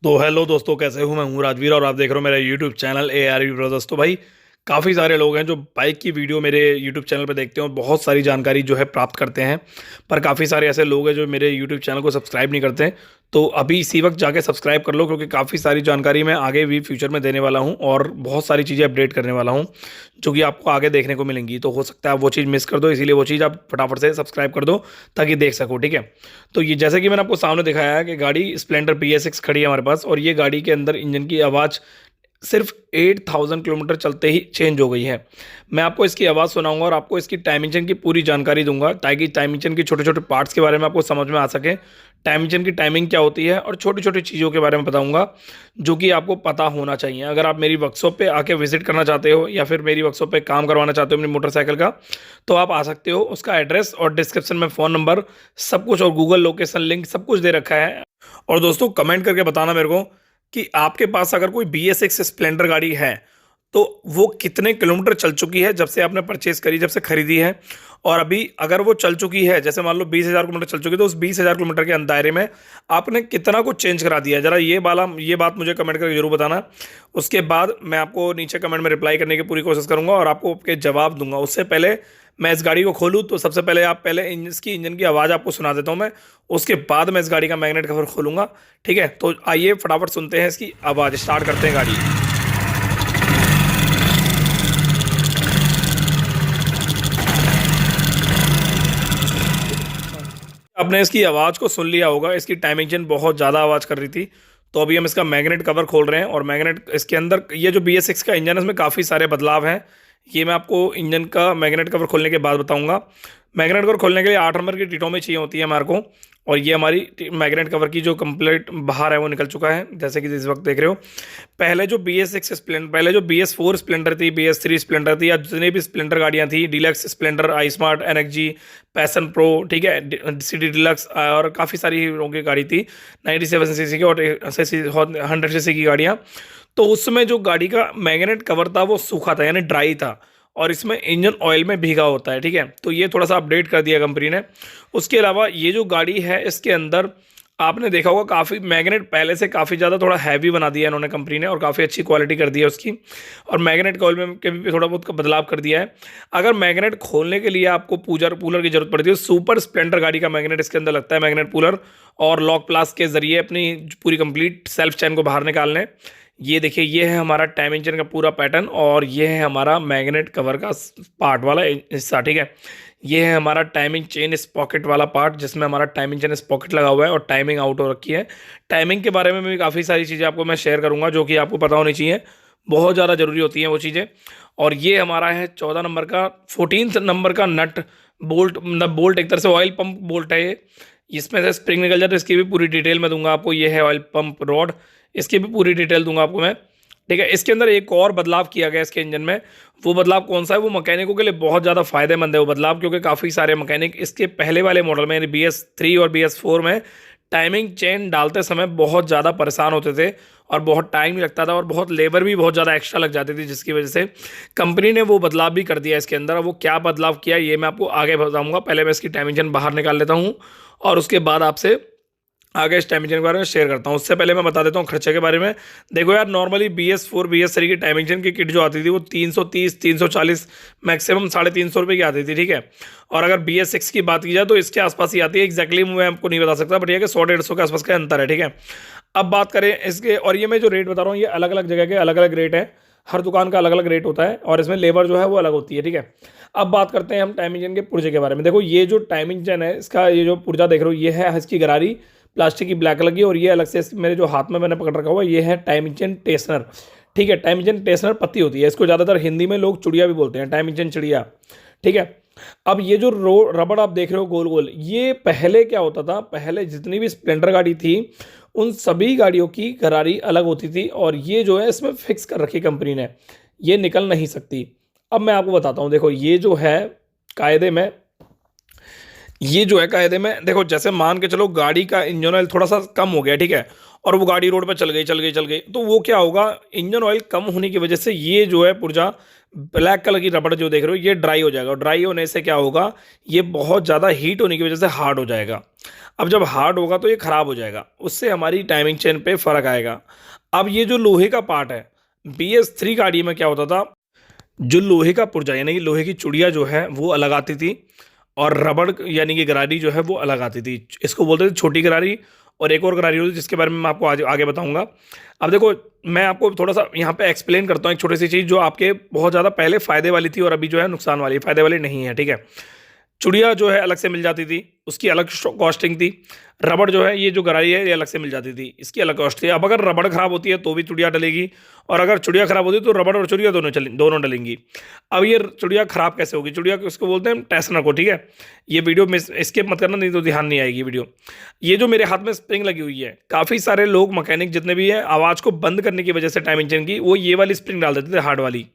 तो हेलो दोस्तों, कैसे हूँ? मैं हूँ राजवीर और आप देख रहे हो मेरा YouTube channel A R brothers. तो भाई, काफ़ी सारे लोग हैं जो बाइक की वीडियो मेरे यूट्यूब चैनल पे देखते हैं और बहुत सारी जानकारी जो है प्राप्त करते हैं। पर काफ़ी सारे ऐसे लोग हैं जो मेरे यूट्यूब चैनल को सब्सक्राइब नहीं करते हैं। तो अभी इसी वक्त जाके सब्सक्राइब कर लो, क्योंकि काफ़ी सारी जानकारी मैं आगे भी फ्यूचर में देने वाला हूँ और बहुत सारी चीज़ें अपडेट करने वाला हूँ जो कि आपको आगे देखने को मिलेंगी। तो हो सकता है आप वो चीज़ मिस कर दो, इसीलिए वो चीज़ आप फटाफट से सब्सक्राइब कर दो ताकि देख सको, ठीक है। तो ये जैसे कि मैंने आपको सामने दिखाया है कि गाड़ी स्प्लेंडर BS6 खड़ी है हमारे पास, और ये गाड़ी के अंदर इंजन की आवाज़ सिर्फ 8000 किलोमीटर चलते ही चेंज हो गई है। मैं आपको इसकी आवाज़ सुनाऊंगा और आपको इसकी टाइम इंजन की पूरी जानकारी दूंगा ताकि टाइम इंजन के छोटे छोटे पार्ट्स के बारे में आपको समझ में आ सके, टाइम इंजन की टाइमिंग क्या होती है, और छोटी छोटी चीज़ों के बारे में बताऊंगा जो कि आपको पता होना चाहिए। अगर आप मेरी वर्कशॉप पे आके विजिट करना चाहते हो या फिर मेरी वर्कशॉप पे काम करवाना चाहते हो अपनी मोटरसाइकिल का, तो आप आ सकते हो। उसका एड्रेस और डिस्क्रिप्शन में फ़ोन नंबर सब कुछ और गूगल लोकेशन लिंक सब कुछ दे रखा है। और दोस्तों, कमेंट करके बताना मेरे को कि आपके पास अगर कोई BS6 स्प्लेंडर गाड़ी है तो वो कितने किलोमीटर चल चुकी है जब से आपने परचेस करी, जब से खरीदी है। और अभी अगर वो चल चुकी है, जैसे मान लो 20,000 किलोमीटर चल चुकी है, तो उस 20,000 किलोमीटर के दायरे में आपने कितना कुछ चेंज करा दिया है, जरा ये बात मुझे कमेंट करके जरूर बताना। उसके बाद मैं आपको नीचे कमेंट में रिप्लाई करने की पूरी कोशिश करूंगा और आपको आपके जवाब दूंगा। उससे पहले मैं इस गाड़ी को खोलूँ तो सबसे पहले इसकी इंजन की आवाज़ आपको सुना देता हूँ मैं। उसके बाद मैं इस गाड़ी का मैग्नेट कवर खोलूंगा, ठीक है। तो आइए फटाफट सुनते हैं इसकी आवाज़, स्टार्ट करते हैं गाड़ी। आपने इसकी आवाज़ को सुन लिया होगा, इसकी टाइम इंजन बहुत ज़्यादा आवाज़ कर रही थी। तो अभी हम इसका मैग्नेट कवर खोल रहे हैं और मैग्नेट इसके अंदर ये जो BS6 का इंजन है इसमें काफ़ी सारे बदलाव हैं। ये मैं आपको इंजन का मैग्नेट कवर खोलने के बाद बताऊंगा। मैग्नेट कवर खोलने के लिए 8 नंबर की टीटों में चाहिए होती है हमारे को। और ये हमारी मैग्नेट कवर की जो कंप्लीट बाहर है वो निकल चुका है, जैसे कि इस वक्त देख रहे हो। पहले जो BS4 स्प्लेंडर थी, BS3 स्प्लेंडर थी, या जितनी भी स्प्लेंडर गाड़ियाँ थी, डीलक्स स्प्लेंडर, आई स्मार्ट, NXG, पैसन प्रो, ठीक है, सिटी डीलक्स, और काफ़ी सारी हीरो की गाड़ी थी 97 सीसी की और 100 सीसी की गाड़ियाँ। तो उसमें जो गाड़ी का मैग्नेट कवर था वो सूखा था, यानी ड्राई था, और इसमें इंजन ऑयल में भीगा होता है, ठीक है। तो ये थोड़ा सा अपडेट कर दिया कंपनी ने। उसके अलावा ये जो गाड़ी है इसके अंदर आपने देखा होगा काफ़ी मैग्नेट पहले से काफ़ी ज़्यादा थोड़ा हैवी बना दिया इन्होंने कंपनी ने, और काफ़ी अच्छी क्वालिटी कर दी है उसकी। और मैग्नेट कॉइल में के भी थोड़ा बहुत बदलाव कर दिया है। अगर मैग्नेट खोलने के लिए आपको पूलर की जरूरत पड़ती है, सुपर स्प्लेंडर गाड़ी का मैग्नेट इसके अंदर लगता है, मैग्नेट पूलर, और लॉक प्लास के जरिए अपनी पूरी कंप्लीट सेल्फ चैन को बाहर निकालने। ये देखिए, ये है हमारा टाइम इंजन का पूरा पैटर्न, और ये है हमारा मैग्नेट कवर का पार्ट वाला हिस्सा, ठीक है। ये है हमारा टाइमिंग चेन स्पॉकेट वाला पार्ट, जिसमें हमारा टाइमिंग चेन स्पॉकेट लगा हुआ है और टाइमिंग आउट हो रखी है। टाइमिंग के बारे में भी काफ़ी सारी चीज़ें आपको मैं शेयर करूंगा जो कि आपको पता होनी चाहिए, बहुत ज़्यादा ज़रूरी होती हैं वो चीज़ें। और ये हमारा है 14 नंबर का, 14 नंबर का नट बोल्ट, मतलब बोल्ट एक तरह से ऑयल पंप बोल्ट है ये। इसमें से स्प्रिंग निकल जाए तो इसकी भी पूरी डिटेल मैं दूंगा आपको। ये है ऑयल पंप रॉड, इसकी भी पूरी डिटेल दूंगा आपको मैं, ठीक है। इसके अंदर एक और बदलाव किया गया इसके इंजन में। वो बदलाव कौन सा है? वो मैकेनिकों के लिए बहुत ज़्यादा फायदेमंद है वो बदलाव, क्योंकि काफ़ी सारे मैकेनिक इसके पहले वाले मॉडल में, यानी BS3 और BS4 में, टाइमिंग चेन डालते समय बहुत ज़्यादा परेशान होते थे और बहुत टाइम लगता था और बहुत लेबर भी बहुत ज़्यादा एक्स्ट्रा लग जाती थी, जिसकी वजह से कंपनी ने वो बदलाव भी कर दिया इसके अंदर। वो क्या बदलाव किया ये मैं आपको आगे बताऊंगा। पहले मैं इसकी टाइमिंग चेन बाहर निकाल लेता हूँ और उसके बाद आपसे आगे इस टाइम इंजन के बारे में शेयर करता हूँ। उससे पहले मैं बता देता हूँ खर्चे के बारे में। देखो यार, नॉर्मली BS4 BS3 की टाइम इंजन की किट जो आती थी वो 330 340 मैक्सिमम 350 रुपये की आती थी, ठीक है। और अगर BS6 की बात की जाए तो इसके आसपास ही आती है, एग्जैक्टली मैं आपको नहीं बता सकता, बट ये कि 100 150 के आसपास का अंतर है, ठीक है। अब बात करें इसके, और ये मैं जो रेट बता रहा हूँ ये अलग अलग जगह के अलग अलग रेट है, हर दुकान का अलग अलग रेट होता है, और इसमें लेबर जो है वो अलग होती है, ठीक है। अब बात करते हैं हम टाइम इंजन के पुर्जे के बारे में। देखो, ये जो टाइम इंजन है इसका, ये जो पुर्जा देख रहे हो ये है इसकी गरारी, प्लास्टिक की ब्लैक कलर की, और ये अलग से मेरे जो हाथ में मैंने पकड़ रखा हुआ ये है टाइम इंजन टेस्नर, ठीक है। टाइम इंजन टेस्नर पत्ती होती है, इसको ज़्यादातर हिंदी में लोग चुड़िया भी बोलते हैं, टाइम इंजन चिड़िया, ठीक है। अब ये जो रबड़ आप देख रहे हो गोल गोल, ये पहले क्या होता था, पहले जितनी भी स्प्लेंडर गाड़ी थी उन सभी गाड़ियों की गरारी अलग होती थी, और ये जो है इसमें फिक्स कर रखी कंपनी ने, ये निकल नहीं सकती। अब मैं आपको बताता हूँ, देखो ये जो है कायदे में, ये जो है कायदे में, देखो जैसे मान के चलो गाड़ी का इंजन ऑयल थोड़ा सा कम हो गया, ठीक है, और वो गाड़ी रोड पर चल गई, तो वो क्या होगा, इंजन ऑयल कम होने की वजह से ये जो है पुर्जा ब्लैक कलर की रबड़ जो देख रहे हो ये ड्राई हो जाएगा, और ड्राई होने से क्या होगा, ये बहुत ज़्यादा हीट होने की वजह से हार्ड हो जाएगा। अब जब हार्ड होगा तो ये ख़राब हो जाएगा, उससे हमारी टाइमिंग चेन पे फ़र्क आएगा। अब ये जो लोहे का पार्ट है, BS3 गाड़ी में क्या होता था, जो लोहे का पुर्जा यानी कि लोहे की चुड़िया जो है वो अलग आती थी, और रबड़ यानी कि गरारी जो है वो अलग आती थी। इसको बोलते थे छोटी गरारी, और एक और गरारी होती थी जिसके बारे में मैं आपको आज आगे बताऊंगा। अब देखो, मैं आपको थोड़ा सा यहाँ पे एक्सप्लेन करता हूँ एक छोटी सी चीज़ जो आपके बहुत ज़्यादा पहले फ़ायदे वाली थी और अभी जो है नुकसान वाली, फ़ायदे वाली नहीं है, ठीक है। चुड़िया जो है अलग से मिल जाती थी, उसकी अलग कॉस्टिंग थी। रबड़ जो है, ये जो गरारी है, ये अलग से मिल जाती थी, इसकी अलग कॉस्ट थी। अब अगर रबड़ खराब होती है तो भी चुड़िया डलेगी, और अगर चुड़िया खराब होती है तो रबड़ और चुड़िया दोनों डलेंगी। अब ये चुड़िया खराब कैसे होगी, चुड़िया उसको बोलते हैं टेस्नर को, ठीक है। ये वीडियो में स्किप मत करना, नहीं तो ध्यान नहीं आएगी वीडियो। ये जो मेरे हाथ में स्प्रिंग लगी हुई है, काफ़ी सारे लोग मैकेनिक जितने भी हैं, आवाज़ को बंद करने की वजह से टाइम इंजन की, वो ये वाली स्प्रिंग डाल देते थे, हार्ड वाली।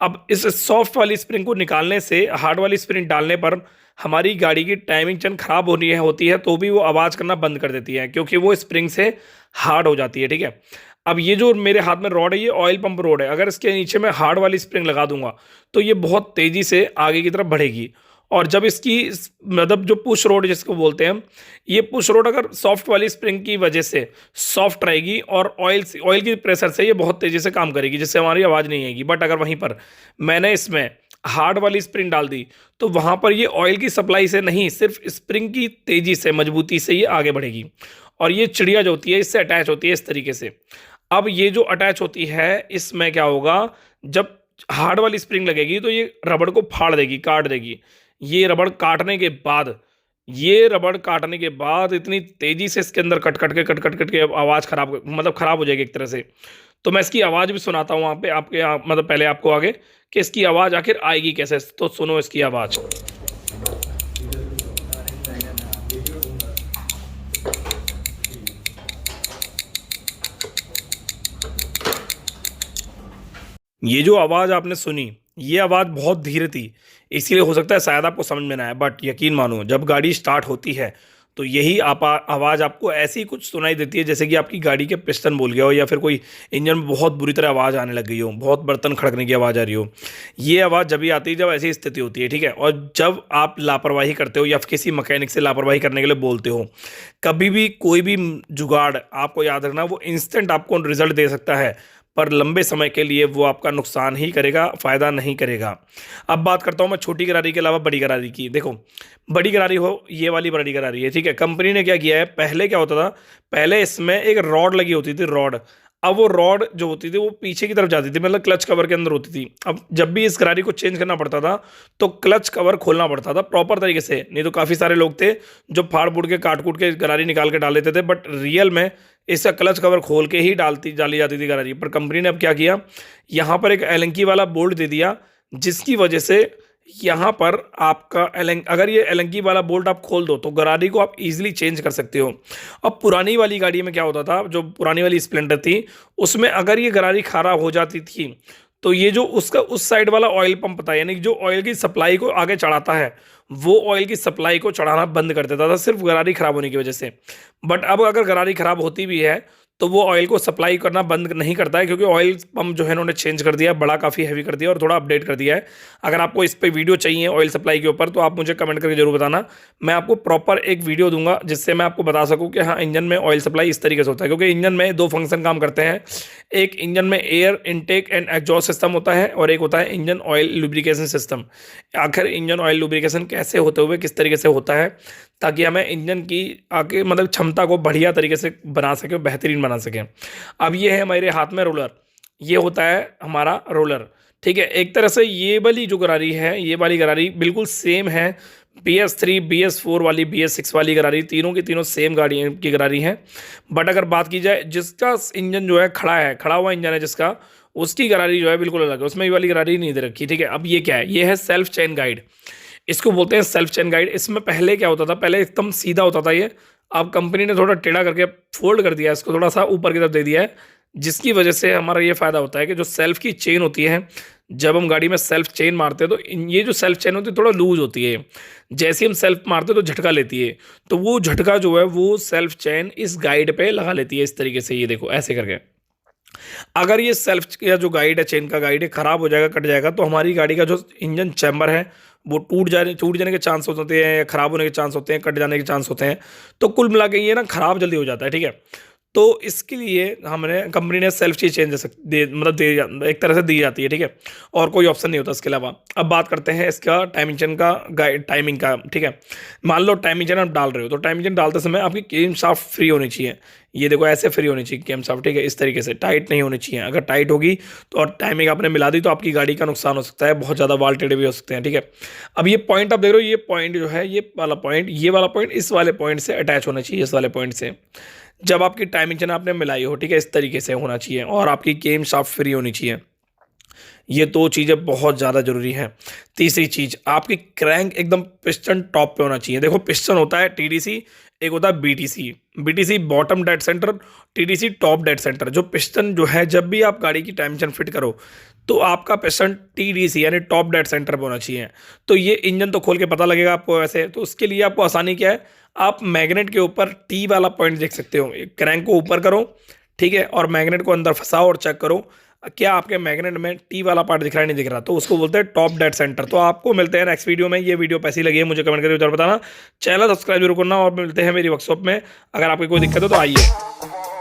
अब इस सॉफ्ट वाली स्प्रिंग को निकालने से हार्ड वाली स्प्रिंग डालने पर हमारी गाड़ी की टाइमिंग चेन खराब होती है तो भी वो आवाज़ करना बंद कर देती है, क्योंकि वो स्प्रिंग से हार्ड हो जाती है, ठीक है। अब ये जो मेरे हाथ में रॉड है, ये ऑयल पंप रॉड है। अगर इसके नीचे मैं हार्ड वाली स्प्रिंग लगा दूंगा तो ये बहुत तेज़ी से आगे की तरफ बढ़ेगी। और जब इसकी मतलब जो पुश रोड जिसको बोलते हैं, ये पुश रोड अगर सॉफ्ट वाली स्प्रिंग की वजह से सॉफ्ट रहेगी और ऑयल की प्रेशर से ये बहुत तेज़ी से काम करेगी, जिससे हमारी आवाज़ नहीं आएगी। बट अगर वहीं पर मैंने इसमें हार्ड वाली स्प्रिंग डाल दी तो वहाँ पर ये ऑयल की सप्लाई से नहीं, सिर्फ स्प्रिंग की तेज़ी से, मजबूती से ये आगे बढ़ेगी। और ये चिड़िया जो होती है इससे अटैच होती है इस तरीके से। अब ये जो अटैच होती है, इसमें क्या होगा, जब हार्ड वाली स्प्रिंग लगेगी तो ये रबड़ को फाड़ देगी, काट देगी। ये रबड़ काटने के बाद, इतनी तेजी से इसके अंदर कट कट के आवाज़ खराब हो जाएगी एक तरह से। तो मैं इसकी आवाज़ भी सुनाता हूँ वहाँ पे आपके मतलब पहले आपको आगे, कि इसकी आवाज़ आखिर आएगी कैसे। तो सुनो इसकी आवाज़। ये जो आवाज़ आपने सुनी, ये आवाज़ बहुत धीरे थी, इसीलिए हो सकता है शायद आपको समझ में ना आए, बट यकीन मानो जब गाड़ी स्टार्ट होती है तो यही आवाज़ आपको ऐसी कुछ सुनाई देती है जैसे कि आपकी गाड़ी के पिस्टन बोल गया हो, या फिर कोई इंजन में बहुत बुरी तरह आवाज़ आने लग गई हो, बहुत बर्तन खड़कने की आवाज़ आ रही हो। ये आवाज़ जब भी आती है जब ऐसी स्थिति होती है, ठीक है। और जब आप लापरवाही करते हो या किसी मैकेनिक से लापरवाही करने के लिए बोलते हो, कभी भी कोई भी जुगाड़, आपको याद रखना, वो इंस्टेंट आपको रिजल्ट दे सकता है, पर लंबे समय के लिए वो आपका नुकसान ही करेगा, फ़ायदा नहीं करेगा। अब बात करता हूँ मैं छोटी गरारी के अलावा बड़ी गरारी की। देखो, बड़ी गरारी हो, ये वाली बड़ी गरारी है, ठीक है। कंपनी ने क्या किया है, पहले क्या होता था, पहले इसमें एक रॉड लगी होती थी, रॉड। अब वो रॉड जो होती थी वो पीछे की तरफ जाती थी, मतलब क्लच कवर के अंदर होती थी। अब जब भी इस गरारी को चेंज करना पड़ता था तो क्लच कवर खोलना पड़ता था प्रॉपर तरीके से, नहीं तो काफ़ी सारे लोग थे जो फाड़ फूड़ के काट कूट के गरारी निकाल के डाल देते थे, बट रियल में इसका क्लच कवर खोल के ही डाली जाती थी गरारी। पर कंपनी ने अब क्या किया, यहाँ पर एक एलंकी वाला बोल्ट दे दिया, जिसकी वजह से यहाँ पर आपका अगर ये एलंकी वाला बोल्ट आप खोल दो तो गरारी को आप इजीली चेंज कर सकते हो। अब पुरानी वाली गाड़ी में क्या होता था, जो पुरानी वाली स्प्लेंडर थी, उसमें अगर ये गरारी खराब हो जाती थी तो ये जो उसका उस साइड वाला ऑयल पंप था, यानी कि जो ऑयल की सप्लाई को आगे चढ़ाता है, वो ऑयल की सप्लाई को चढ़ाना बंद कर देता था, सिर्फ गरारी खराब होने की वजह से। बट अब अगर गरारी खराब होती भी है तो वो ऑयल को सप्लाई करना बंद नहीं करता है, क्योंकि ऑयल पंप जो है इन्होंने चेंज कर दिया है, बड़ा काफ़ी हैवी कर दिया और थोड़ा अपडेट कर दिया है। अगर आपको इस पे वीडियो चाहिए ऑयल सप्लाई के ऊपर तो आप मुझे कमेंट करके जरूर बताना, मैं आपको प्रॉपर एक वीडियो दूंगा जिससे मैं आपको बता सकूं कि हाँ, इंजन में ऑयल सप्लाई इस तरीके से होता है। क्योंकि इंजन में दो फंक्शन काम करते हैं, एक इंजन में air intake and exhaust system होता है, और एक होता है इंजन ऑयल लुब्रिकेशन सिस्टम। आखिर इंजन ऑयल लुब्रिकेशन कैसे होते हुए किस तरीके से होता है, ताकि हमें इंजन की आगे मतलब क्षमता को बढ़िया तरीके से बना सकें, बेहतरीन बना सकें। अब ये है मेरे हाथ में रोलर, ये होता है हमारा रोलर, ठीक है। एक तरह से ये वाली जो गरारी है, ये वाली गरारी बिल्कुल सेम है, BS3 BS4 वाली BS6 वाली गरारी, तीनों की तीनों सेम गाड़ी की गरारी हैं। बट अगर बात की जाए जिसका इंजन जो है खड़ा हुआ इंजन है जिसका, उसकी गरारी जो है बिल्कुल अलग है, उसमें ये वाली गरारी नहीं दे रखी, ठीक है। अब ये क्या है, ये है सेल्फ चेन गाइड, इसको बोलते हैं सेल्फ चेन गाइड। इसमें पहले क्या होता था, पहले एकदम सीधा होता था ये, अब कंपनी ने थोड़ा टेढ़ा करके फोल्ड कर दिया, इसको थोड़ा सा ऊपर की तरफ दे दिया है, जिसकी वजह से हमारा ये फ़ायदा होता है कि जो सेल्फ की चेन होती है, जब हम गाड़ी में सेल्फ चेन मारते हैं तो ये जो सेल्फ चेन होती है थोड़ा लूज होती है, जैसे हम सेल्फ मारते हैं तो झटका लेती है, तो वो झटका जो है वो सेल्फ चेन इस गाइड पे लगा लेती है इस तरीके से। ये देखो ऐसे करके, अगर ये सेल्फ या जो गाइड है, चेन का गाइड है, खराब हो जाएगा, कट जाएगा, तो हमारी गाड़ी का जो इंजन चैम्बर है वो टूट जाने के चांस होते हैं, खराब होने के चांस होते हैं, कट जाने के चांस होते हैं। तो कुल मिला के ये ना खराब जल्दी हो जाता है, ठीक है। तो इसके लिए हमने कंपनी ने सेल्फ चीज चेंज मतलब एक तरह से दी जाती है, ठीक है, और कोई ऑप्शन नहीं होता इसके अलावा। अब बात करते हैं इसका टाइमिंग चेन का, टाइमिंग का, ठीक है। मान लो टाइमिंग चेन आप डाल रहे हो, तो टाइमिंग चेन डालते समय आपकी केम शाफ्ट फ्री होनी चाहिए। ये देखो ऐसे फ्री होनी चाहिए केम शाफ्ट, ठीक है, इस तरीके से टाइट नहीं होनी चाहिए। अगर टाइट होगी तो और टाइमिंग आपने मिला दी तो आपकी गाड़ी का नुकसान हो सकता है, बहुत ज़्यादा वाल टेढ़े भी हो सकते हैं, ठीक है। अब ये पॉइंट आप देख रहे हो, ये पॉइंट जो है, ये वाला पॉइंट इस वाले पॉइंट से अटैच होना चाहिए, इस वाले पॉइंट से। जब आपकी टाइमिंग चेन आपने मिलाई हो, ठीक है, इस तरीके से होना चाहिए, और आपकी केम शाफ्ट फ्री होनी चाहिए। ये दो चीज़ें बहुत ज़्यादा ज़रूरी हैं। तीसरी चीज़, आपकी क्रैंक एकदम पिस्टन टॉप पे होना चाहिए। देखो पिस्टन होता है टीडीसी, एक होता है BTC. BTC bottom dead centre, TDC top dead centre. जो पिस्टन जो है, जब भी आप गाड़ी की टाइम चेन फिट करो तो आपका पिस्टन टीडीसी यानी टॉप डेड सेंटर पे होना चाहिए। तो ये इंजन तो खोल के पता लगेगा आपको वैसे, तो उसके लिए आपको आसानी क्या है, आप मैग्नेट के ऊपर टी वाला पॉइंट देख सकते हो। क्रैंक को ऊपर करो, ठीक है, और मैग्नेट को अंदर फंसाओ और चेक करो क्या आपके मैग्नेट में टी वाला पार्ट दिख रहा है, नहीं दिख रहा, तो उसको बोलते हैं टॉप डेड सेंटर। तो आपको मिलते हैं नेक्स्ट वीडियो में। ये वीडियो कैसी लगी है मुझे कमेंट करके जरूर बताना। चैनल सब्सक्राइब जरूर करना, और मिलते हैं मेरी वर्कशॉप में। अगर आपकी कोई दिक्कत हो तो आइए।